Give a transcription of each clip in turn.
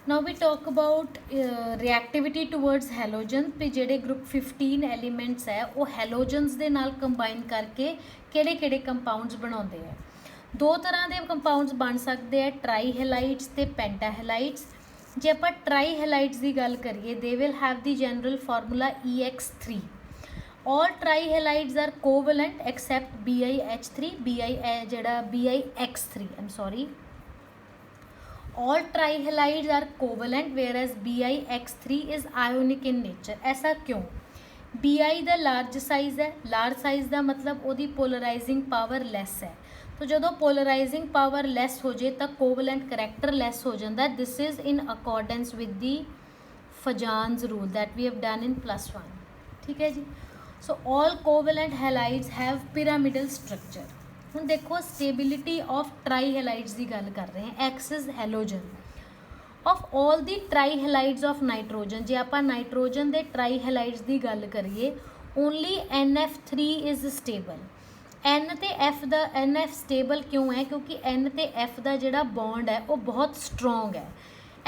Now we talk about reactivity towards halogen ਤੇ ਜਿਹੜੇ group 15 elements ਹੈ ਉਹ halogens ਦੇ ਨਾਲ combine ਕਰਕੇ ਕਿਹੜੇ compounds ਬਣਾਉਂਦੇ ਆ। ਦੋ ਤਰ੍ਹਾਂ ਦੇ compounds ਬਣ ਸਕਦੇ ਆ, trihalides ਤੇ pentahalides। ਜੇ ਆਪਾਂ trihalides ਦੀ ਗੱਲ ਕਰੀਏ they will have the general formula EX3। all trihalides are covalent except BiH3 ਜਿਹੜਾ BiX3 I'm sorry। all trihalides are covalent whereas BiX3 is ionic in nature। ऐसा क्यों? Bi ਦਾ large size है, large size ਦਾ मतलब ਉਹਦੀ polarizing power less है। तो ਜਦੋਂ polarizing power less हो जाए तो covalent character less हो जाता है। This is in accordance with the Fajan's rule that we have done in +1। ठीक है जी। So all covalent halides have pyramidal structure। ਹੁਣ देखो स्टेबिलिटी ऑफ ट्राईहेलाइड्स की गल कर रहे हैं। X is halogen of all the trihalides of nitrogen. जे आप नाइट्रोजन के ट्राईहेलाइड्स की गल करिए only NF3 is stable. N ते F दा NF स्टेबल क्यों है? क्योंकि N ते F का जोड़ा बॉन्ड है वो बहुत स्ट्रोंग है।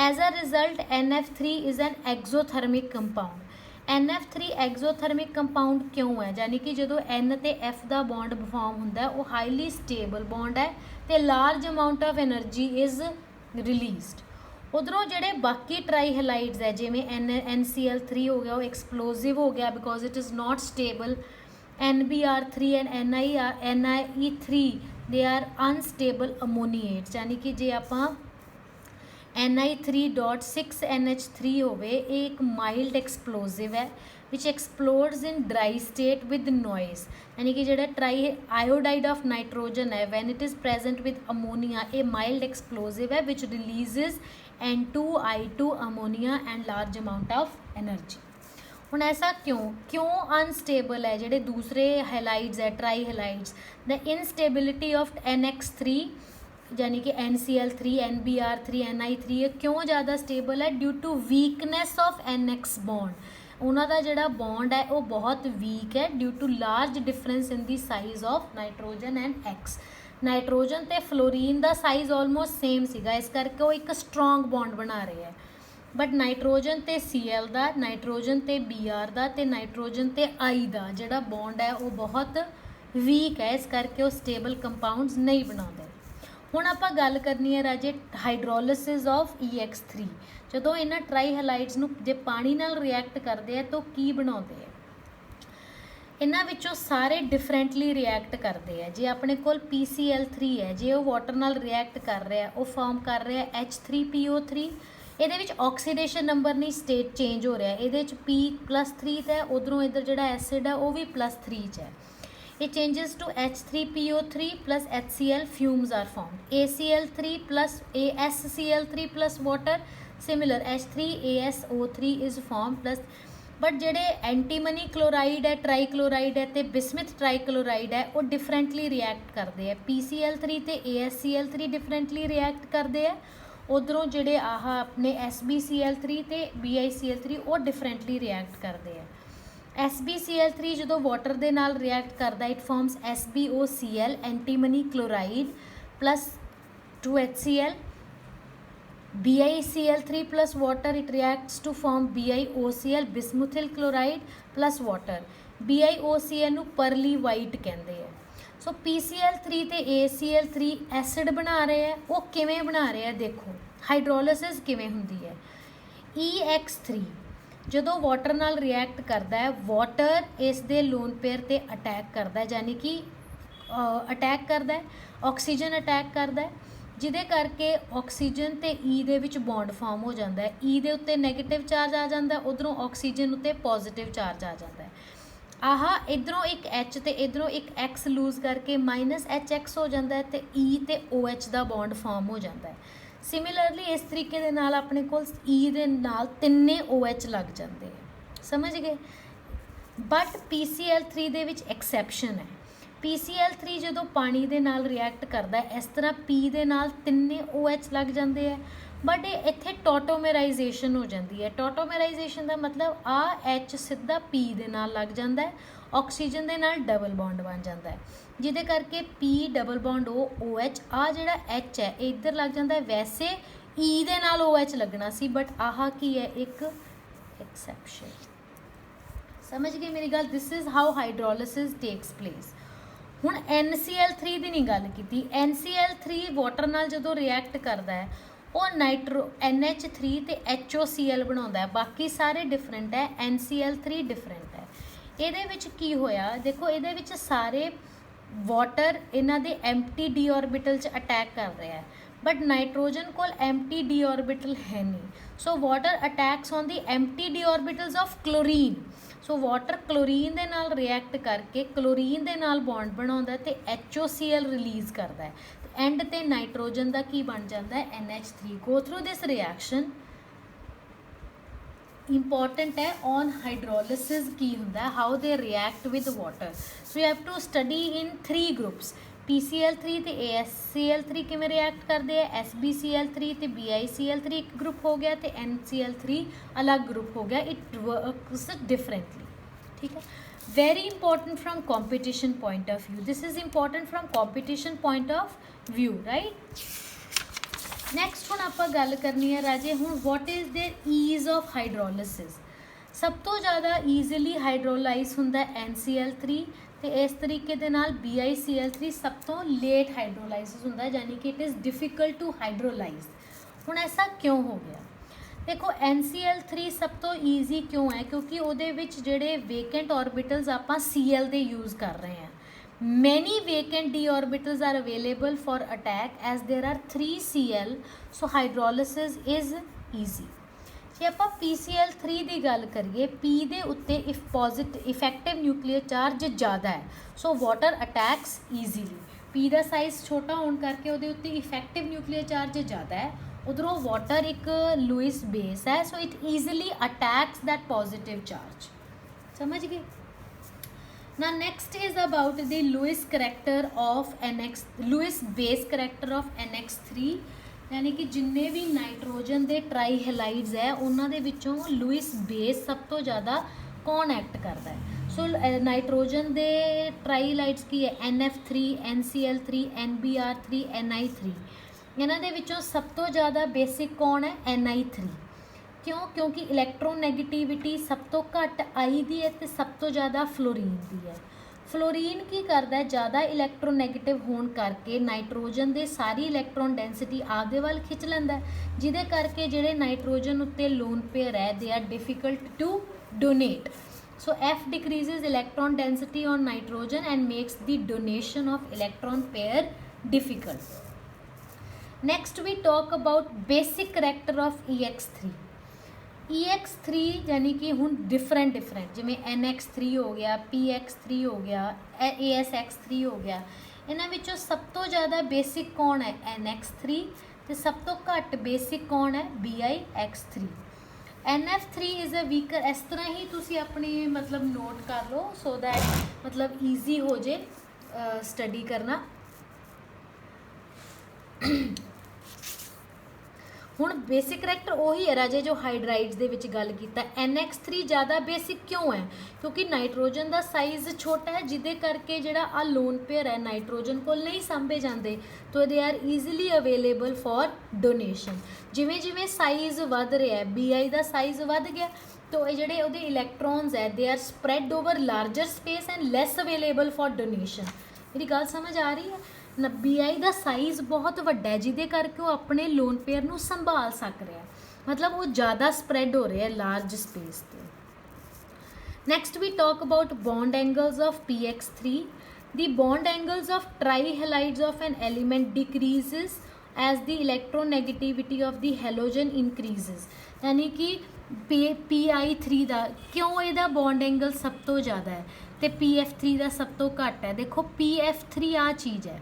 As a result NF3 is an exothermic compound. NF3 exothermic compound क्यों है? यानी कि जो N ते F का बॉन्ड फॉर्म होंदा वो हाईली स्टेबल बॉन्ड है तो large amount of energy is released. उधरों जोड़े बाकी ट्राईहेलाइड्स है जिमें NCl3 हो गया वो एक्सप्लोजिव हो गया because it is not stable. NBr3 and NIE3 they are unstable ammoniates. यानी कि जे आप Ni3.6NH3 होवे एक माइल्ड एक्सप्लोजिव है which explodes in dry state with noise. यानी कि जो ट्राई आयोडाइड ऑफ नाइट्रोजन है when it is present with ammonia a mild explosive है which releases N2I2 ammonia and large amount of energy. हुण ऐसा क्यों unstable है जोड़े दूसरे हैलाइड्स है ट्राईहेलाइड्स। द इनस्टेबिलिटी ऑफ NX3 यानी कि NCl3 NBr3 Ni3 क्यों ज़्यादा स्टेबल है? Due to weakness of NX bond. उन्होंने जोड़ा बॉन्ड है वो बहुत वीक है due to large difference in the size of nitrogen and X। Nitrogen तो फ्लोरीन का साइज ऑलमोस्ट सेम सीगा इस करके वो एक स्ट्रोंग बॉन्ड बना रहे हैं। बट नाइट्रोजन तो Cl का, नाइट्रोजन तो Br का ते नाइट्रोजन तो I का जोड़ा बॉन्ड है वो बहुत वीक है इस करके वो स्टेबल कंपाउंड्स नहीं बनाते। हुण आपां गल करनी है राजे हाइड्रोलिसिस ऑफ EX3। जो इन्हां ट्राईहेलाइड्स नूं जे पानी नाल रिएक्ट करते हैं तो की बनाते हैं? इन्हां विचों सारे डिफरेंटली रिएक्ट करते हैं। जे अपने कोल PCl3 है जे वो वाटर नाल रिएक्ट कर रहा है वो फॉर्म कर रहा है H3PO3। ਇਹਦੇ ਵਿੱਚ ऑक्सीडेशन नंबर नहीं स्टेट चेंज हो रहा है। ਇਹਦੇ ਵਿੱਚ P+3 है उधरों इधर ਜਿਹੜਾ एसिड है वो भी +3 है। It changes to H3PO3 plus HCl fumes are formed। ACl3 plus ASCl3 plus water similar H3ASO3 is formed plus। But जेडे एंटीमनी क्लोराइड है ट्राईक्लोराइड है तो बिस्मिथ ट्राईक्लोराइड है वो डिफरेंटली रिएक्ट करते हैं। PCl3 तो ASCl3 डिफरेंटली रिएक्ट करते हैं। उधरों जेडे आह अपने SbCl3 तो BiCl3 वो डिफरेंटली रिएक्ट करते हैं। SbCl3 जो वाटर के नाल रिएक्ट करता it forms SbOCl antimony chloride plus 2HCl। BiCl3 plus water it reacts to form BiOCl bismuthyl chloride plus water. BiOCl नूं परली वाइट कहते हैं। सो PCl3 तो ACl3 एसिड बना रहे हैं वो किवें बना रहे हैं? देखो हाइड्रोलिसिस किवें हुंदी है। EX3 जो वाटर नाल रिएक्ट करता है वाटर इस दे लोन पेयर ते अटैक करता है यानी कि अटैक करता है ऑक्सीजन अटैक करता है जिदे करके ऑक्सीजन ते E दे विच बॉन्ड फॉर्म हो जाता है। E दे उत्ते नैगेटिव चार्ज आ जाता है उधरों ऑक्सीजन उत्ते पॉजिटिव चार्ज आ जाता है। आह इधरों एक H तो इधरों एक X लूज करके -HX हो जाता है तो E तो OH का बॉन्ड फॉर्म हो जाता है। सिमिलरली इस तरीके दे नाल अपने कोल E दे नाल तिन्ने OH लग जाते हैं। समझ गए? बट PCl3 दे विच एक्सैप्शन है। PCl3 जो पानी दे नाल रिएक्ट करता है इस तरह P दे नाल तिन्ने OH लग जाते हैं बट इत्थे टॉटोमेराइजेशन हो जाती है। टॉटोमेराइजेशन का मतलब आ H सीधा P दे नाल लग जाता है ऑक्सीजन दे नाल डबल बॉन्ड बन जाता है जिदे करके P double bond O OH आ जिहड़ा H है इधर लग जाता है। वैसे ई दे नाल OH लगना सी, बट आह की है एक एक्सैप्शन। समझ गए मेरी गल? This is how hydrolysis takes place. हुण NCl3 की नहीं गल की। NCl3 वाटर नाल जदों रिएक्ट करता है वो नाइट्रो NH3 ते HOCl बनाउंदा है, बाकी सारे डिफरेंट है, NCl3 डिफरेंट है। ਇਹਦੇ ਵਿੱਚ ਕੀ ਹੋਇਆ देखो, ਇਹਦੇ ਵਿੱਚ ਸਾਰੇ वाटर इन्हां दे एम्प्टी डी ऑर्बिटल च अटैक कर रहा है, बट नाइट्रोजन कोल एम्प्टी डी ऑर्बिटल है नहीं। So water attacks on the empty d orbitals of chlorine. So water chlorine दे नाल रिएक्ट करके क्लोरीन दे नाल बॉन्ड बनाउंदा ते HOCl रिलीज़ करता है। एंड ते नाइट्रोजन का की बन जाता है NH3। Go through this reaction important है ऑन हाइड्रोलिसिस की होंदा, how they react with water. So you have to study in 3 groups. PCl3 ते ASCl3 किवें रिएक्ट करते हैं, SbCl3 ते BiCl3 एक ग्रुप हो गया, तो NCl3 अलग ग्रुप हो गया। इट वर्क्स डिफरेंटली, ठीक है। Very important from competition point of view, this is important from competition point of view, right. Next हुण आपां गल करनी है राजे, हुण what is their ease of hydrolysis. सब तो ज़्यादा ईजीली हाइड्रोलाइज हुंदा NCl3, तो इस तरीके दे नाल BiCl3 सब तो लेट हाइड्रोलाइसिस हुंदा, यानी कि it is difficult to hydrolyse. हुण ऐसा क्यों हो गया? देखो NCl3 सब तो ईजी क्यों है, क्योंकि उहदे विच जिहड़े वेकेंट ऑर्बिटल्स आपां Cl दे यूज़ कर रहे हैं। Many vacant d orbitals are available for attack as there are 3 Cl, so hydrolysis is easy। जे आप PCl3 की गल करिए, P दे उत्ते इफेक्टिव न्यूक्लियर चार्ज ज़्यादा है, सो वाटर अटैक्स ईजीली। P का साइज छोटा होने करके उहदे उत्ते इफेक्टिव न्यूक्लियर चार्ज ज़्यादा है, उधरों वाटर एक लुइस बेस है, so it easily attacks that positive charge. समझ गए? Now next is about the Lewis character of Lewis base character of NH3, यानी कि जिन्ने भी नाइट्रोजन के ट्राई हैलाइड्स है उन्होंने विचों लुइस बेस सब तो ज़्यादा कौन एक्ट करता है। सो नाइट्रोजन के ट्राई हैलाइड्स की है NF3, NCl3, NBr3, Ni3। इन्हां दे विचों सब तो ज़्यादा बेसिक कौन है? Ni3। क्यों? क्योंकि इलैक्ट्रोनैगेटिविटी सब तो घट आई दी है तो सब तो ज़्यादा फ्लोरीन की है। फ्लोरीन की करता है, ज़्यादा इलैक्ट्रोनैगेटिव होने करके नाइट्रोजन दे सारी इलैक्ट्रॉन डेंसिटी आपदे वाल खिंच लैंदा है, जिहदे करके जिहड़े नाइट्रोजन उत्ते लोन पेयर है they are difficult to donate. So F decreases electron density on nitrogen and makes the donation of electron pair difficult. Next we talk about basic character of EX3। EX3 यानी कि हुण different जिमें NX3 हो गया, PX3 हो गया, ASX3 हो गया। इन्हां विचों सब तो ज़्यादा बेसिक कौन है? NX3। तो सब तो घट बेसिक कौन है? BiX3। NF3 is a weaker. इस तरह ही तुसी अपनी मतलब नोट कर लो, सो दैट मतलब ईजी हो जे स्टडी करना। हुण बेसिक करैक्टर उही है राजे जो हाइड्राइड्स दे विच गल कीता। NX3 ज़्यादा बेसिक क्यों है? क्योंकि नाइट्रोजन का साइज़ छोटा है, जिदे करके जिहड़ा आ लोन पेयर है नाइट्रोजन को नहीं सांभे जाते, तो they are easily available for donation. जिमें जिमें साइज़ वध रहा है, Bi का साइज़ वध गया, तो ये जिहड़े उहदे इलैक्ट्रॉन्स है they are spread over larger space and less available for donation. मेरी गल समझ आ रही है? Bi का साइज़ बहुत वड्डा है, जिदे करके वो अपने लोन पेयर नूं संभाल सक रहा है, मतलब वो ज़्यादा स्प्रैड हो रहा है लार्ज स्पेस ते। Next we talk about bond angles of PX3। The bond angles of trihalides of N element decreases as the electronegativity of the halogen increases. यानी कि Pi3 का क्यों इहदा बॉन्ड एंगल सब तो ज़्यादा है तो PF3 का सब तो घट है? देखो PF3 आ चीज़ है,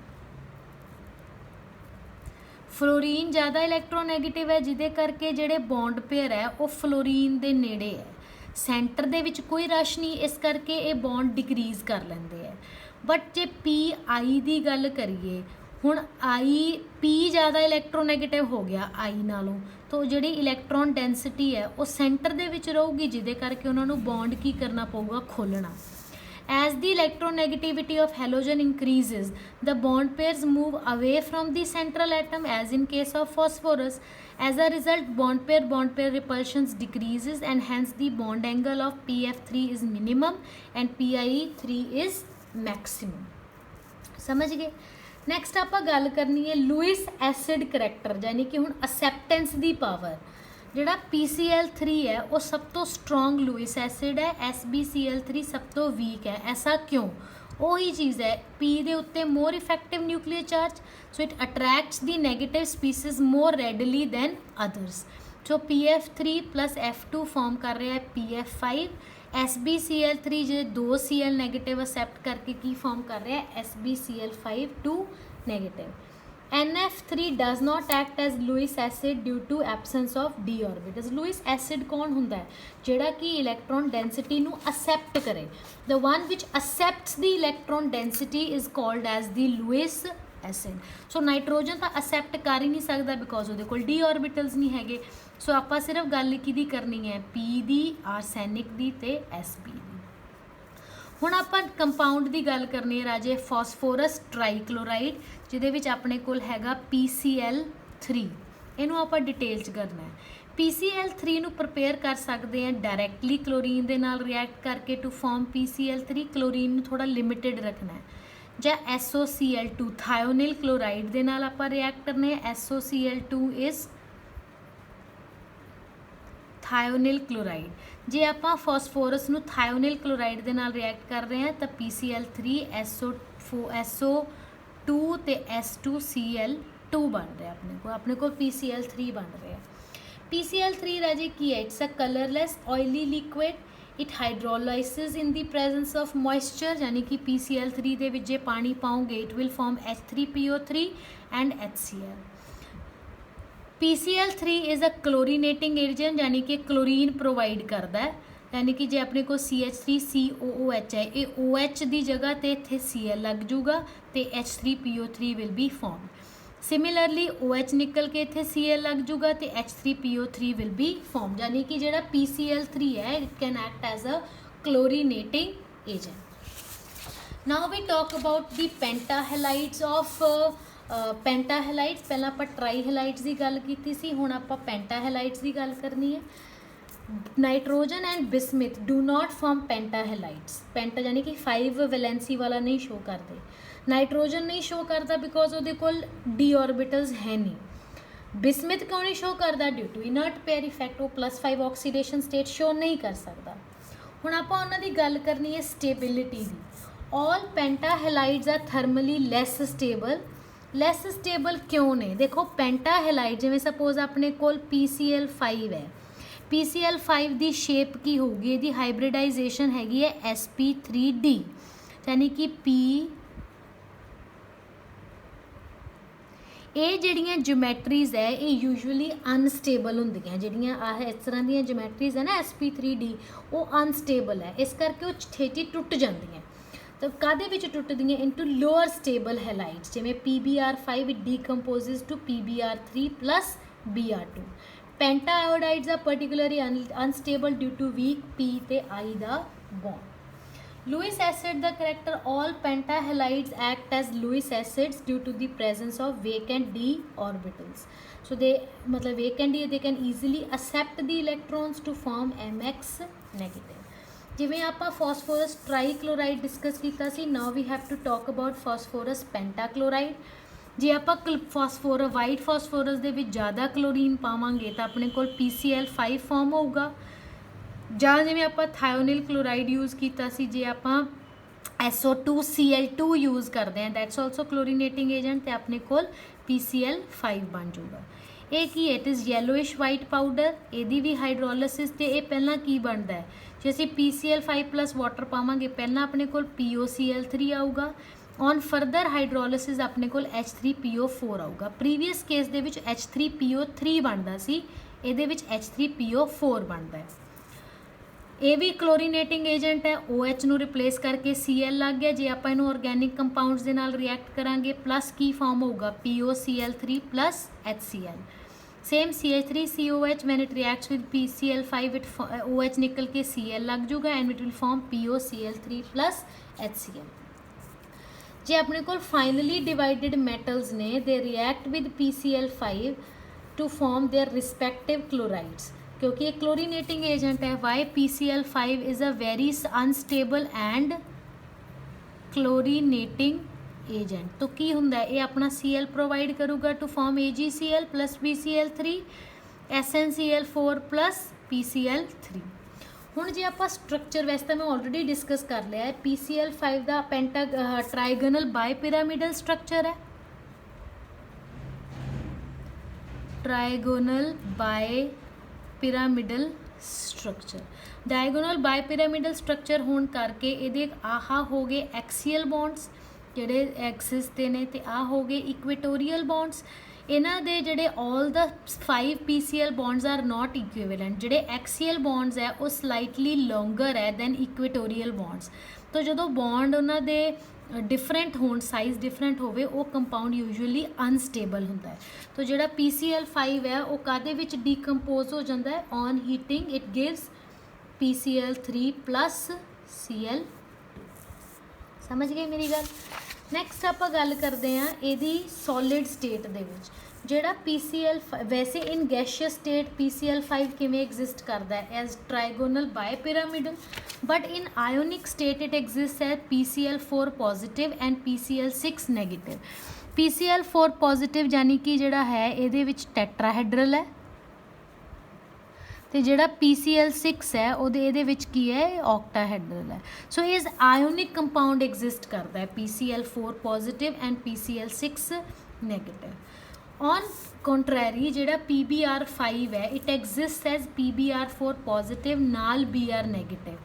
फ्लोरीन ज़्यादा इलैक्ट्रोनैगेटिव है, जिदे करके जिहड़े बॉन्ड पेयर है वो फ्लोरीन दे नेड़े है, सेंटर दे विच कोई रश नहीं, इस करके ये बॉन्ड डिक्रीज़ कर लेंदे है। बट जे Pi की गल करिए, हुण P ज़्यादा इलैक्ट्रोनैगेटिव हो गया I नालों, तो जिहड़ी इलैक्ट्रॉन डेंसिटी है वो सेंटर दे विच रहूगी, जिदे करके उन्होंने बॉन्ड की करना पऊगा? खोलना। As the electronegativity of halogen increases, the bond pairs move away from the central atom, as in case of phosphorus. As a result, bond pair repulsions decreases, and hence the bond angle of PF3 is minimum and PIE3 is maximum. समझ गए। Next आप गल करनी है Lewis acid character, यानी कि हुण असैप्टेंस the power. जिहड़ा PCl3 है वो सब तो स्ट्रोंग लुइस एसिड है, SbCl3 सब तो वीक है। ऐसा क्यों? वही चीज़ है, P दे उत्ते more effective nuclear charge, so it attracts the negative species more readily than others. So PF3 plus F2 form कर रहा है PF5, SbCl3 जो 2 Cl नैगेटिव एक्सेप्ट करके की फॉर्म कर रहा है SbCl5 2 negative. NF3 does not act as Lewis acid due to absence of d orbitals. Lewis acid कौन होंदा है? जेड़ा कि इलेक्ट्रॉन डेंसिटी नू accept करे। The one which accepts the electron density is called as the Lewis acid. So nitrogen तो accept कर ही नहीं सकता बिकॉज ਉਹਦੇ ਕੋਲ d orbitals नहीं हैगे। सो ਆਪਾਂ सिर्फ गल किहदी करनी है P दी, आर्सैनिक दी ते Sp दी। ਹੁਣ ਆਪਾਂ ਕੰਪਾਊਂਡ ਦੀ ਗੱਲ ਕਰਨੀ ਹੈ ਰਾਜੇ ਫਾਸਫੋਰਸ ਟ੍ਰਾਈਕਲੋਰਾਈਡ, ਜਿਹਦੇ ਵਿੱਚ ਆਪਣੇ ਕੋਲ ਹੈਗਾ PCl3। ਇਹਨੂੰ ਆਪਾਂ ਡਿਟੇਲ 'ਚ ਕਰਨਾ ਹੈ। PCl3 ਨੂੰ ਪ੍ਰਪੇਅਰ ਕਰ ਸਕਦੇ ਹਾਂ ਡਾਇਰੈਕਟਲੀ ਕਲੋਰੀਨ ਦੇ ਨਾਲ ਰਿਐਕਟ ਕਰਕੇ ਟੂ ਫਾਰਮ PCl3। ਕਲੋਰੀਨ ਨੂੰ ਥੋੜਾ ਲਿਮਿਟਿਡ ਰੱਖਣਾ ਹੈ। ਜਾਂ SOCl2 ਥਾਇਓਨਿਲ ਕਲੋਰਾਈਡ ਦੇ ਨਾਲ ਆਪਾਂ ਰਿਐਕਟ ਕਰਨੇ ਹੈ। SOCl2 is thionyl chloride. जे आप फॉस्फोरस नू थायोनिल क्लोराइड दे नाल रिएक्ट कर रहे हैं तो PCl3 SO2 ते S2Cl2 बन रहा है। अपने को PCl3 बन रहा है। PCl3 राजे की है, it's a colourless oily liquid. It hydrolysis in the presence of moisture, यानी कि PCl3 दे विच जे पानी पाओगे it will form H3PO3 and HCl। PCl3 is a chlorinating agent, यानी कि क्लोरीन प्रोवाइड करता है। यानी कि जे अपने को CH3COOH है, ये OH की जगह तो इत्थे Cl लग जूगा तो H3PO3 will be form. Similarly OH निकल के इत्थे Cl लग जूगा तो H3PO3 विल बी फॉर्म। यानी कि जिहड़ा PCl3 है it can act as a chlorinating agent. Now we talk about the pentahalides of pentahalides. पहला आप ट्राईहेलाइड्स की गल की सी, हुण आप पेंटाहेलाइड्स की गल करनी है। Nitrogen and bismuth do not form pentahalides. Penta यानी कि 5 वैलेंसी वाला नहीं शो करते। नाइट्रोजन नहीं शो करता बिकॉज वो कोल डी ऑर्बिटल्स है नहीं। बिस्मिथ क्यों नहीं शो करता? Due to inert pair effect, वो +5 ऑक्सीडेशन स्टेट शो नहीं कर सकता। हुण आप उन्हां दी गल करनी है स्टेबिलिटी दी। All pentahalides are thermally less stable. Less stable क्यों ने? देखो पेंटाहेलाइड जिवें सपोज अपने कोल PCl5 है, PCl5 की शेप की होगी, यदि हाइब्रिडाइजेशन हैगी है sp3d, यानी कि P ये जिहड़ियां ज्योमैट्रीज है ये यूजुअली अनस्टेबल होंदियां। जिहड़ियां इस तरह दी ज्योमैट्रीज है ना sp3d वो अनस्टेबल है, इस करके वो छेती टुट जांदियां। तो कादे विच टुटदियां? इनटू लोअर स्टेबल हैलाइड्स, जिवें PbR5 it decomposes to PbR3 plus Br2। Pentaiodides are particularly unstable due to weak P ते I दा बॉन्ड। Lewis acid the character, all pentahalides act as Lewis acids due to the presence of vacant d orbitals. So they मतलब vacant d they can easily accept the electrons to form MX negative. जिवें आपां phosphorus trichloride discuss किया सी, now we have to talk about phosphorus pentachloride. जे आपां white phosphorus दे विच ज़्यादा chlorine पावांगे तो अपने कोल PCl5 फॉर्म होगा। जां जिवें आपां थायोनिल क्लोराइड यूज़ किया सी, जे आपां SO2Cl2 यूज़ करते हैं दैट्स ऑल्सो क्लोरीनेटिंग एजेंट, तो अपने कोल PCl5 बन जाऊगा। ये की it is yellowish white powder, यदी भी हाइड्रोलिसिस ते ये पहला की बनता है? जे असीं PCl5 प्लस वाटर पावांगे पहला अपने कोल POCl3 आऊगा। ऑन फर्दर हाइड्रोलिसिस अपने कोल H3PO4 आऊगा। प्रीवियस केस दे विच H3PO3 बनता सी, इहदे विच H3PO4 बनता है। ये भी क्लोरीनेटिंग एजेंट है, OH नू रिप्लेस करके Cl लग गया। जे आपां इहनूं ऑर्गैनिक कंपाउंड्स दे नाल रिएक्ट करांगे प्लस की फॉर्म होगा POCl3 plus HCl। Same CH3COH when it reacts with PCl5 it OH निकल के Cl लग जूगा and it will form POCl3 plus HCl. जे अपने को फाइनली डिवाइडेड मेटल्स ने they react with PCl5 to form their respective chlorides, क्योंकि एक chlorinating agent है. Why PCl5 is a very unstable and chlorinating agent. तो की हुंदा है ये अपना Cl प्रोवाइड करूगा to form AgCl plus BCl3 SnCl4 plus PCl3. ਹੁਣ ਜੇ ਆਪਾਂ ਸਟਰਕਚਰ ਵੈਸੇ ਤਾਂ ਮੈਂ ਆਲਰੇਡੀ ਡਿਸਕਸ ਕਰ ਲਿਆ ਹੈ. PCl5 ਦਾ ਟ੍ਰਾਈਗਨਲ ਬਾਈਪਿਰਾਮਿਡਲ ਸਟਰਕਚਰ ਹੈ. ਟ੍ਰਾਈਗੋਨਲ ਬਾਈਪਿਰਾਮਿਡਲ ਸਟਰਕਚਰ, ਡਾਇਗੋਨਲ ਬਾਈਪਿਰਾਮਿਡਲ ਸਟਰਕਚਰ ਹੋਣ ਕਰਕੇ ਇਹਦੇ ਆਹ ਹੋ ਗਏ ਐਕਸੀਅਲ ਬੌਂਡਸ ਜਿਹੜੇ ਐਕਸਿਸ ਤੇ ਨੇ, ਤੇ ਆਹ ਹੋ ਗਏ ਇਕੁਏਟੋਰੀਅਲ ਬੌਂਡਸ. ਇਹਨਾਂ ਦੇ ਜਿਹੜੇ ਆਲ ਦਾ 5 PCl ਬੌਂਡਸ ਆਰ ਨॉट ਇਕੁਇਵਲੈਂਟ. ਜਿਹੜੇ ਐਕਸੀਅਲ ਬੌਂਡਸ ਹੈ ਉਹ ਸਲਾਈਟਲੀ ਲੌਂਗਰ ਹੈ ਦੈਨ ਇਕੁਏਟੋਰੀਅਲ ਬੌਂਡਸ. ਤਾਂ ਜਦੋਂ ਬੌਂਡ ਉਹਨਾਂ ਦੇ डिफरेंट होण, साइज़ डिफरेंट होवे, वो कंपाउंड यूजुअली अनस्टेबल होंदा है. तो जिहड़ा PCl5 है वो कादे विच डीकंपोज हो जाता है on heating. It gives PCl3 plus Cl. समझ गए मेरी गल. नैक्सट आपां गल करते हैं ਇਹਦੀ सॉलिड स्टेट ਦੇ ਵਿੱਚ. ਜਿਹੜਾ PCl5 वैसे इन गैशियस स्टेट PCl5 किवें एग्जिस्ट करता है as trigonal bipyramidal, but in ionic state it exist है PCl4 positive and PCl6 negative. PCl4 positive यानी कि जिहड़ा है ਇਹਦੇ ਵਿੱਚ टैट्राहेड्रल है, तो जिहड़ा PCl6 है ਉਹਦੇ ਇਹਦੇ ਵਿੱਚ ਕੀ है ऑक्टाहेड्रल है. सो इस आयोनिक कंपाउंड एग्जिस्ट करता है PCl4 positive and PCl6 negative. On contrary जिहड़ा PBr5 है it exist as PBr4 positive नाल Br negative.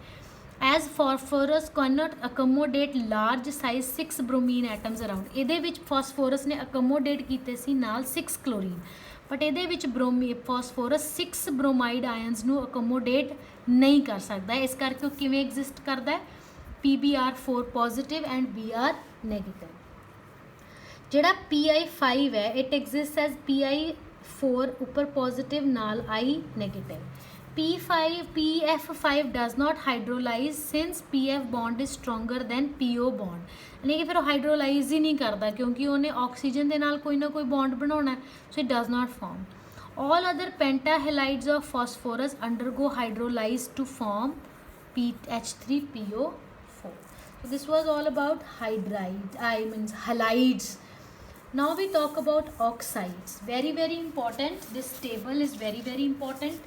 As phosphorus can not accommodate large size 6 bromine atoms around. ਇਹਦੇ ਵਿੱਚ फॉस्फोरस ने अकोमोडेट ਕੀਤੇ ਸੀ ਨਾਲ 6 क्लोरीन, बट ਇਹਦੇ ਵਿੱਚ फॉस्फोरस 6 ब्रोमाइड आयन्स ਨੂੰ अकोमोडेट नहीं कर सकता. इस करके ਉਹ ਕਿਵੇਂ एग्जिस्ट करता है PBr4 positive and Br negative. ਜਿਹੜਾ PI5 है इट एग्जिस्ट एज PI4 ऊपर पॉजिटिव नाल I negative. PF5 does not hydrolyse since PF bond is stronger than PO bond. यानी कि फिर हाइड्रोलाइज ही नहीं करता क्योंकि उन्हें ऑक्सीजन के नाल कोई ना कोई बॉन्ड बनाना है, so it does not form. All other pentahalides of phosphorus undergo hydrolyse to form H3PO4. So this was all about halides. Now we talk about oxides. Very very important. This table is very very important.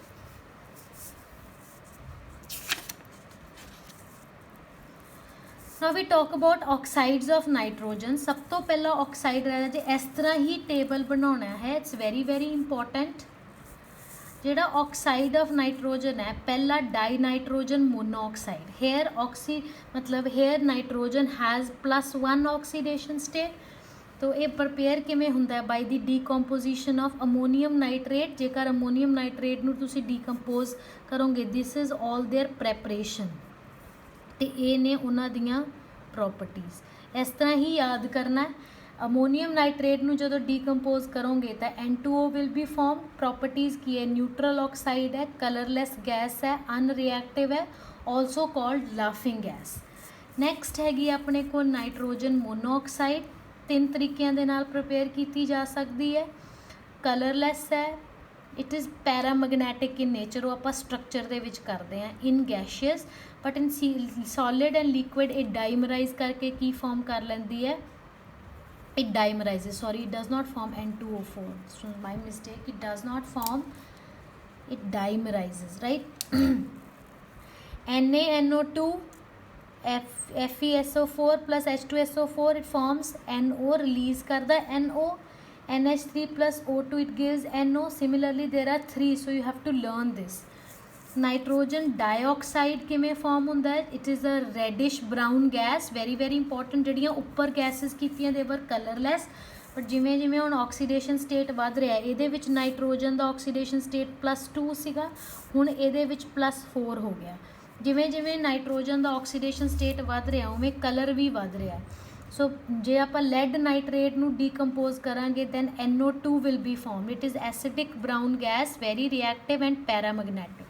Now we talk about oxides of nitrogen. सब तो पहला oxide रहना जे इस तरह ही table बनाना है. It's very very important. जिहड़ा oxide of nitrogen है पहला dinitrogen monoxide. Here oxy मतलब here nitrogen has +1 oxidation state. तो ये प्रिपेयर किवें हुंदा है by the decomposition of ammonium nitrate. जेकर अमोनीयम नाइट्रेट नूं तुसीं डीकंपोज करोगे this is all their preparation. तो ये ने उन्हां दियां प्रॉपर्टीज़. इस तरह ही याद करना है. अमोनीयम नाइट्रेट नूं जदों डीकंपोज करोगे तो N2O will be form. Properties की है न्यूट्रल ऑक्साइड है, कलरलैस गैस है, अनरिएक्टिव है, also called laughing gas. Next हैगी अपने को नाइट्रोजन मोनोऑक्साइड. 3 तरीक़िਆਂ ਦੇ ਨਾਲ प्रिपेयर की जा सकती है. कलरलैस है, it is paramagnetic in nature. वो आप स्ट्रक्चर दे विच करते हैं in gaseous, but in solid and liquid it dimerise करके की फॉर्म कर लेंदी है. It dimerises, sorry it does not form N2O4, my mistake. It does not form, it dimerises, right. NaNO2 FeSO4 plus H2SO4 it forms NO, release करता है NO. NH3 plus O2 it gives NO. Similarly there are 3, so you have to learn this. Nitrogen dioxide किमें form होंदा है. It is a reddish brown gas. Very very important. जड़ियाँ उपर gases कीतियां दे वर कलरलैस, but जिमें जिमें हुण ऑक्सीडेशन स्टेट वध रहा है. ये विच नाइट्रोजन का ऑक्सीडेशन स्टेट +2 सीगा, हुण ये विच +4 हो गया. जिमें जिमें नाइट्रोजन का ऑक्सीडेशन स्टेट वध रहा उमें कलर भी वध रहा है. सो जे आप lead nitrate ਨੂੰ ਡੀਕੰਪੋਜ਼ ਕਰਾਂਗੇ then NO2 will be formed. It is acidic brown gas, very reactive and paramagnetic.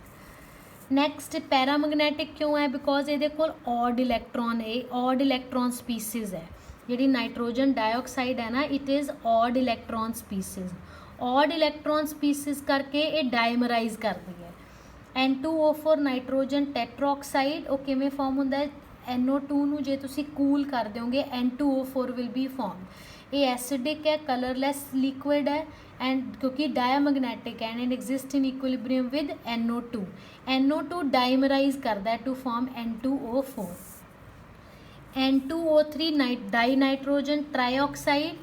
Next ਪੈਰਾਮੈਗਨੈਟਿਕ ਕਿਉਂ ਹੈ? ਬਿਕੋਜ਼ ਇਹਦੇ ਕੋਲ ਔਡ ਇਲੈਕਟ੍ਰੋਨ ਹੈ, ਔਡ ਇਲੈਕਟ੍ਰੋਨ ਸਪੀਸੀਜ਼ ਹੈ। ਜਿਹੜੀ ਨਾਈਟ੍ਰੋਜਨ ਡਾਈਆਕਸਾਈਡ ਹੈ ਨਾ, it is odd electron species. Odd electron species ਕਰਕੇ ਇਹ ਡਾਇਮਰਾਈਜ਼ ਕਰਦੀ ਹੈ। N2O4 ਨਾਈਟ੍ਰੋਜਨ ਟੈਟਰਾਆਕਸਾਈਡ ਉਹ ਕਿਵੇਂ ਫਾਰਮ ਹੁੰਦਾ ਹੈ? NO2 ਨੂੰ ਜੇ ਤੁਸੀਂ ਕੂਲ ਕਰ ਦਿਓਗੇ N2O4 ਵਿਲ ਬੀ ਫਾਰਮ। ਇਹ ਐਸਿਡਿਕ ਹੈ, ਕਲਰਲੈਸ ਲਿਕੁਇਡ ਹੈ ਐਂਡ ਕਿਉਂਕਿ ਡਾਇਆਮੈਗਨੈਟਿਕ ਹੈ and exist in equilibrium with NO2. NO2 dimerise ਕਰਦਾ to form N2O4. N2O3 dinitrogen trioxide.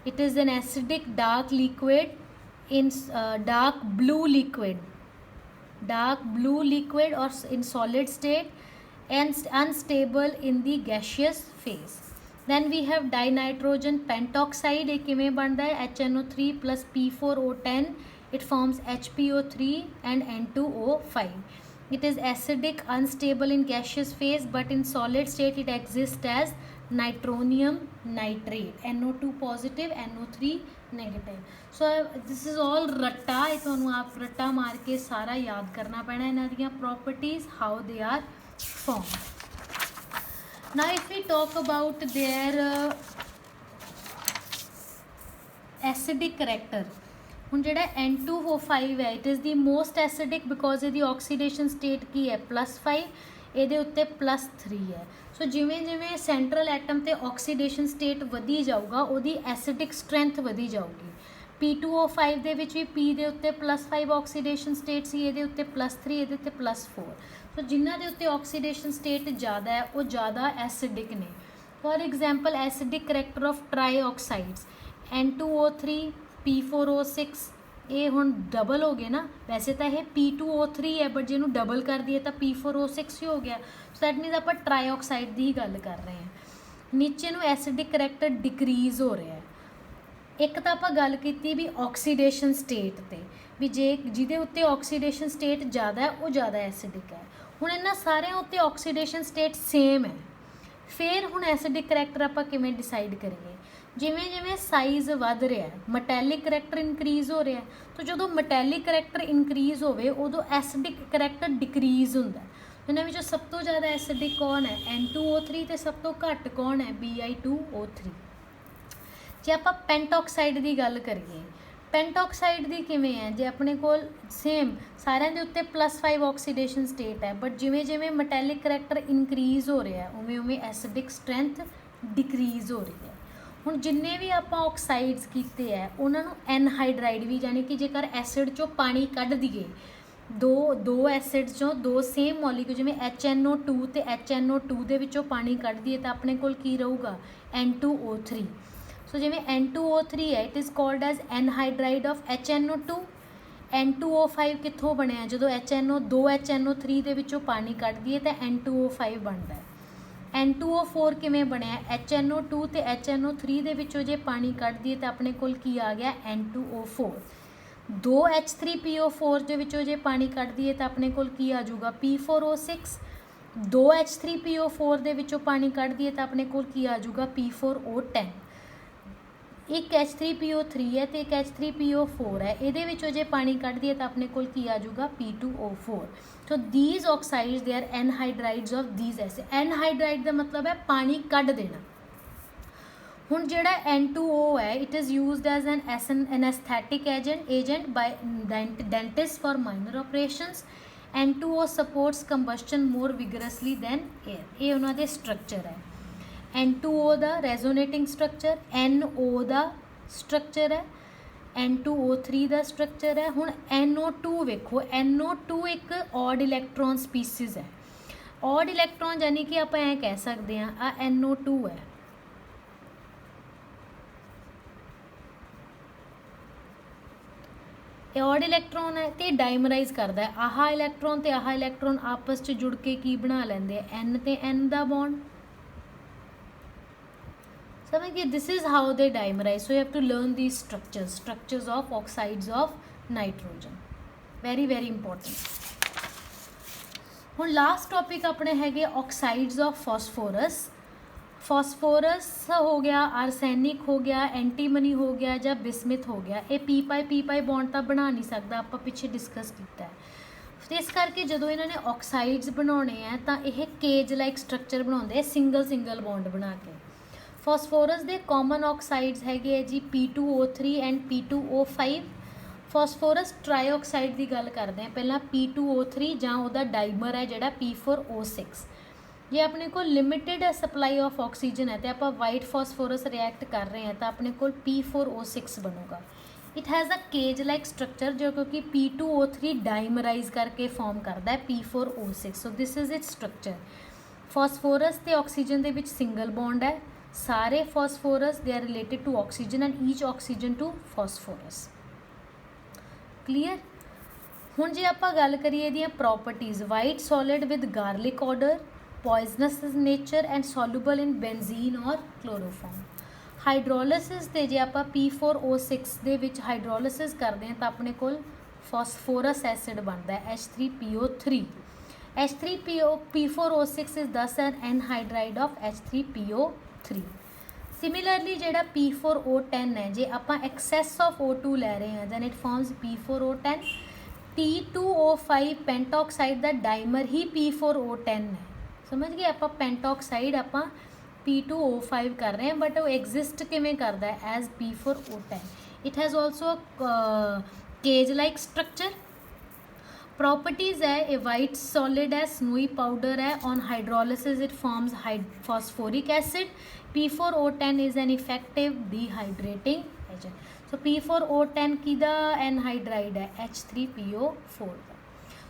It is an acidic dark liquid in dark blue liquid or in solid state and unstable in the gaseous phase. Then we have dinitrogen pentoxide. ਇਹ ਕਿਵੇਂ ਬਣਦਾ ਹੈ? HNO3 plus P4O10. It forms HPO3 and N2O5. It is acidic, unstable in gaseous phase, but in solid state it exists as nitronium nitrate. NO2 positive, NO3 negative. So this is all ਰੱਟਾ। ਇਹ ਤੁਹਾਨੂੰ ਆਪ ਰੱਟਾ ਮਾਰ ਕੇ ਸਾਰਾ ਯਾਦ ਕਰਨਾ ਪੈਣਾ ਇਹਨਾਂ ਦੀਆਂ properties, how they are formed. Now if we talk about their acidic character, ਹੁਣ ਜਿਹੜਾ N2O5 ਹੈ, it is the most acidic because ਇਹਦੀ ਆਕਸੀਡੇਸ਼ਨ ਸਟੇਟ ਕੀ ਹੈ? +5, ਇਹਦੇ ਉੱਤੇ +3 ਹੈ। ਸੋ ਜਿਵੇਂ ਜਿਵੇਂ ਸੈਂਟਰਲ ਐਟਮ ਤੇ ਆਕਸੀਡੇਸ਼ਨ ਸਟੇਟ ਵਧੀ ਜਾਊਗਾ ਉਹਦੀ ਐਸਿਡਿਕ ਸਟਰੈਂਥ ਵਧੀ ਜਾਊਗੀ। P2O5 ਦੇ ਵਿੱਚ ਵੀ P ਦੇ ਉੱਤੇ +5 ਆਕਸੀਡੇਸ਼ਨ ਸਟੇਟ ਸੀ, ਇਹਦੇ ਉੱਤੇ +3, ਇਹਦੇ ਉੱਤੇ +4। ਸੋ ਜਿਨ੍ਹਾਂ ਦੇ ਉੱਤੇ ਆਕਸੀਡੇਸ਼ਨ ਸਟੇਟ ਜ਼ਿਆਦਾ ਹੈ ਉਹ ਜ਼ਿਆਦਾ ਐਸਿਡਿਕ ਨੇ। For example acidic character of trioxides N2O3 P4O6 ਇਹ ਹੁਣ ਡਬਲ ਹੋ ਗਏ ਨਾ। ਵੈਸੇ ਤਾਂ ਇਹ P2O3 ਹੈ ਬਟ ਜਿਹਨੂੰ ਡਬਲ ਕਰ ਦਈਏ ਤਾਂ P4O6 ਹੀ ਹੋ ਗਿਆ। ਸੋ ਦੈਟ ਮੀਨਸ ਆਪਾਂ ਟ੍ਰਾਈਆਕਸਾਈਡ ਦੀ ਹੀ ਗੱਲ ਕਰ ਰਹੇ ਹਾਂ। ਨੀਚੇ ਨੂੰ ਐਸਿਡਿਕ ਕਰੈਕਟਰ ਡਿਕਰੀਜ਼ ਹੋ ਰਿਹਾ ਹੈ। ਇੱਕ ਤਾਂ ਆਪਾਂ ਗੱਲ ਕੀਤੀ ਵੀ ਆਕਸੀਡੇਸ਼ਨ ਸਟੇਟ ਤੇ ਵੀ ਜੇ ਜਿਹਦੇ ਉੱਤੇ ਆਕਸੀਡੇਸ਼ਨ ਸਟੇਟ ਜ਼ਿਆਦਾ ਹੈ ਉਹ ਜ਼ਿਆਦਾ ਐਸਿਡਿਕ ਹੈ। ਹੁਣ ਇਹਨਾਂ ਸਾਰਿਆਂ ਉੱਤੇ ਆਕਸੀਡੇਸ਼ਨ ਸਟੇਟ ਸੇਮ ਹੈ। ਫਿਰ ਹੁਣ ਐਸਿਡਿਕ ਕਰੈਕਟਰ ਆਪਾਂ ਕਿਵੇਂ ਡਿਸਾਈਡ ਕਰੀਏ? ਜਿਵੇਂ ਜਿਵੇਂ ਸਾਈਜ਼ ਵੱਧ ਰਿਹਾ ਮੈਟੈਲਿਕ ਕਰੈਕਟਰ ਇਨਕਰੀਜ਼ ਹੋ ਰਿਹਾ। ਤਾਂ ਜਦੋਂ ਮੈਟੈਲਿਕ ਕਰੈਕਟਰ ਇਨਕਰੀਜ਼ ਹੋਵੇ ਉਦੋਂ ਐਸਿਡਿਕ ਕਰੈਕਟਰ ਡਿਕਰੀਜ਼ ਹੁੰਦਾ। ਇਹਨਾਂ ਵਿੱਚੋਂ ਸਭ ਤੋਂ ਜ਼ਿਆਦਾ ਐਸਿਡਿਕ ਕੌਣ ਹੈ? N2O3 ਤੇ ਸਭ ਤੋਂ ਘੱਟ ਕੌਣ ਹੈ? Bi2O3। ਜੇ ਆਪਾਂ ਪੈਂਟਆਕਸਾਈਡ ਦੀ ਗੱਲ ਕਰੀਏ, ਪੈਂਟਆਕਸਾਈਡ ਦੀ ਕਿਵੇਂ ਹੈ? ਜੇ ਆਪਣੇ ਕੋਲ ਸੇਮ ਸਾਰਿਆਂ ਦੇ ਉੱਤੇ +5 ਆਕਸੀਡੇਸ਼ਨ ਸਟੇਟ ਹੈ ਬਟ ਜਿਵੇਂ ਜਿਵੇਂ ਮੈਟੈਲਿਕ ਕਰੈਕਟਰ ਇਨਕਰੀਜ਼ ਹੋ ਰਿਹਾ ਉਵੇਂ ਉਵੇਂ ਐਸਿਡਿਕ ਸਟਰੈਂਥ ਡਿਕਰੀਜ਼ ਹੋ ਰਹੀ ਹੈ। ਹੁਣ ਜਿੰਨੇ ਵੀ ਆਪਾਂ ਆਕਸਾਈਡਸ ਕੀਤੇ ਹੈ ਉਹਨਾਂ ਨੂੰ ਐਨਹਾਈਡਰਾਈਡ ਵੀ, ਯਾਨੀ ਕਿ ਜੇਕਰ ਐਸਿਡ 'ਚੋਂ ਪਾਣੀ ਕੱਢ ਦਈਏ, ਦੋ ਐਸਿਡ 'ਚੋਂ ਦੋ ਸੇਮ ਮੋਲੀਕੂਲ ਜਿਵੇਂ HNO2 ਤੇ HNO2 ਦੇ ਵਿੱਚੋਂ ਪਾਣੀ ਕੱਢ ਦਈਏ ਤਾਂ ਆਪਣੇ ਕੋਲ ਕੀ ਰਹੂਗਾ? N2O3। ਸੋ ਜਿਵੇਂ N2O3 ਹੈ, it is called as anhydride of HNO2। N2O5 ਕਿੱਥੋਂ ਬਣਿਆ? ਜਦੋਂ ਦੋ HNO3 ਦੇ ਵਿੱਚੋਂ ਪਾਣੀ ਕੱਢ ਦਈਏ ਤਾਂ N2O5 ਬਣਦਾ ਹੈ। N2O4 ਕਿਵੇਂ ਬਣਿਆ? HNO2 ਤੇ HNO3 ਦੇ ਵਿੱਚੋਂ ਜੇ ਪਾਣੀ ਕੱਢ ਦਈਏ ਤਾਂ ਆਪਣੇ ਕੋਲ ਕੀ ਆ ਗਿਆ? N2O4। ਦੋ H3PO4 ਦੇ ਵਿੱਚੋਂ ਜੇ ਪਾਣੀ ਕੱਢ ਦਈਏ ਤਾਂ ਆਪਣੇ ਕੋਲ ਕੀ ਆ ਜਾਊਗਾ? P4O6। ਦੋ H3PO4 ਦੇ ਵਿੱਚੋਂ ਪਾਣੀ ਕੱਢ ਦਈਏ ਤਾਂ ਆਪਣੇ ਕੋਲ ਕੀ ਆ ਜਾਊਗਾ? P4O10। ਇੱਕ H3PO3 ਹੈ ਤੇ ਇੱਕ H3PO4 ਹੈ, ਇਹਦੇ ਵਿੱਚੋਂ ਜੇ ਪਾਣੀ ਕੱਢ ਦਈਏ ਤਾਂ ਆਪਣੇ ਕੋਲ ਕੀ ਆ ਜਾਊਗਾ? P2O4। So these oxides they are anhydrides of these acids। Anhydride ਦਾ ਮਤਲਬ ਹੈ ਪਾਣੀ ਕੱਢ ਦੇਣਾ। ਹੁਣ ਜਿਹੜਾ N2O ਹੈ, it is used as an anesthetic agent by dentists for minor operations। N2O supports combustion more vigorously than air। ਇਹ ਉਹਨਾਂ ਦੇ ਸਟਰਕਚਰ ਹੈ। N2O ਦਾ ਰੈਜ਼ੋਨੇਟਿੰਗ ਸਟਰਕਚਰ, NO ਦਾ ਸਟਰਕਚਰ ਹੈ, N2O3 ਦਾ ਸਟਰਕਚਰ ਹੈ। ਹੁਣ NO2 ਵੇਖੋ, NO2 ਇੱਕ ਔਡ ਇਲੈਕਟ੍ਰੋਨ ਸਪੀਸੀਜ਼ ਹੈ। ਔਡ ਇਲੈਕਟ੍ਰੋਨ ਯਾਨੀ ਕਿ ਆਪਾਂ ਐਂ ਕਹਿ ਸਕਦੇ ਹਾਂ ਆ NO2 ਹੈ। ਇਹ ਔਡ ਇਲੈਕਟ੍ਰੋਨ ਹੈ ਤੇ ਡਾਇਮਰਾਈਜ਼ ਕਰਦਾ ਹੈ। ਆਹ ਇਲੈਕਟ੍ਰੋਨ ਤੇ ਆਹ ਇਲੈਕਟ੍ਰੋਨ ਆਪਸ 'ਚ ਜੁੜ ਕੇ ਕੀ ਬਣਾ ਲੈਂਦੇ ਆ? N ਤੇ N ਦਾ ਬੌਂਡ। समझिए this is how they dimerize। so you have to learn these structures of oxides of nitrogen, very very important। ਹੁਣ ਲਾਸਟ ਟੌਪਿਕ ਆਪਣੇ ਹੈਗੇ ਆਕਸਾਈਡਸ ਆਫ ਫਾਸਫੋਰਸ। ਫਾਸਫੋਰਸ ਹੋ ਗਿਆ, ਆਰਸੈਨਿਕ ਹੋ ਗਿਆ, ਐਂਟੀਮਨੀ ਹੋ ਗਿਆ ਜਾਂ ਬਿਸਮਿਥ ਹੋ ਗਿਆ, ਇਹ ਪੀ ਪਾਈ ਬੌਂਡ ਤਾਂ ਬਣਾ ਨਹੀਂ ਸਕਦਾ, ਆਪਾਂ ਪਿੱਛੇ ਡਿਸਕਸ ਕੀਤਾ ਹੈ। ਤੇ ਇਸ ਕਰਕੇ ਜਦੋਂ ਇਹਨਾਂ ਨੇ ਆਕਸਾਈਡਸ ਬਣਾਉਣੇ ਆ ਤਾਂ ਇਹ ਕੇਜ ਲਾਈਕ ਸਟਰਕਚਰ ਬਣਾਉਂਦੇ ਆ ਸਿੰਗਲ ਬੌਂਡ ਬਣਾ ਕੇ। ਫਾਸਫੋਰਸ ਦੇ ਕਾਮਨ ਆਕਸਾਈਡਸ ਹੈਗੇ ਆ ਜੀ P2O3 ਐਂਡ P2O5। ਫਾਸਫੋਰਸ ਟ੍ਰਾਈਆਕਸਾਈਡ ਦੀ ਗੱਲ ਕਰਦੇ ਹਾਂ ਪਹਿਲਾਂ, P2O3 ਜਾਂ ਉਹਦਾ ਡਾਈਮਰ ਹੈ ਜਿਹੜਾ P4O6। ਜੇ ਆਪਣੇ ਕੋਲ ਲਿਮਿਟਿਡ ਸਪਲਾਈ ਆਫ ਆਕਸੀਜਨ ਹੈ ਤੇ ਆਪਾਂ ਵਾਈਟ ਫਾਸਫੋਰਸ ਰਿਐਕਟ ਕਰ ਰਹੇ ਹਾਂ ਤਾਂ ਆਪਣੇ ਕੋਲ P4O6 ਬਣੂਗਾ। It has a cage like structure ਜੋ ਕਿਉਂਕਿ P2O3 ਡਾਈਮਰਾਈਜ਼ ਕਰਕੇ ਫਾਰਮ ਕਰਦਾ ਹੈ P4O6। So this is it structure. Phosphorus ਤੇ ਆਕਸੀਜਨ ਦੇ ਵਿੱਚ ਸਿੰਗਲ ਬੌਂਡ ਹੈ। ਸਾਰੇ ਫਾਸਫੋਰਸ ਦੇ are related to oxygen and each oxygen to phosphorus. Clear. ਹੁਣ ਜੇ ਆਪਾਂ ਗੱਲ ਕਰੀਏ ਇਹਦੀਆਂ properties, white solid with garlic odour, poisonous nature and soluble in benzene or chloroform. ਹਾਈਡਰੋਲਿਸਿਸ ਤੇ ਜੇ ਆਪਾਂ P4O6 ਦੇ ਵਿੱਚ ਹਾਈਡਰੋਲਿਸਿਸ ਕਰਦੇ ਹਾਂ ਤਾਂ ਆਪਣੇ ਕੋਲ ਫਾਸਫੋਰਸ ਐਸਿਡ ਬਣਦਾ ਹੈ H3PO3। P4O6 is thus an anhydride of H3PO3। Similarly ਜਿਹੜਾ P4O10 ਹੈ, ਜੇ ਆਪਾਂ ਐਕਸੈਸ ਆਫ O2 ਲੈ ਰਹੇ ਹਾਂ then it forms P4O10। T2O5 pentoxide ਦਾ ਡਾਈਮਰ ਹੀ P4O10 ਹੈ। ਸਮਝ ਗਏ, ਆਪਾਂ ਪੈਂਟਾਕਸਾਈਡ ਆਪਾਂ P2O5 ਕਰ ਰਹੇ ਹਾਂ ਬਟ ਉਹ ਐਗਜ਼ਿਸਟ ਕਿਵੇਂ ਕਰਦਾ ਹੈ as P4O10। It has also cage like structure. Properties ਹੈ, ਇਹ ਵਾਈਟ ਸੋਲਿਡ ਹੈ, ਸਨੋਈ ਪਾਊਡਰ ਹੈ, on hydrolysis it forms phosphoric acid. P4O10 is an effective dehydrating agent. So P4O10 ਕਿਹਦਾ ਐਨਹਾਈਡਰਾਈਡ ਹੈ H3PO4 the.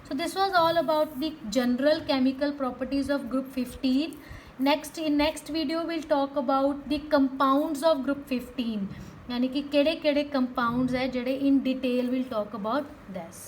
So this was all about the general chemical properties of group 15. In next video we'll talk about the compounds of group 15, यानी कि केड़े-केड़े compounds है जेड़े in detail we'll talk about this.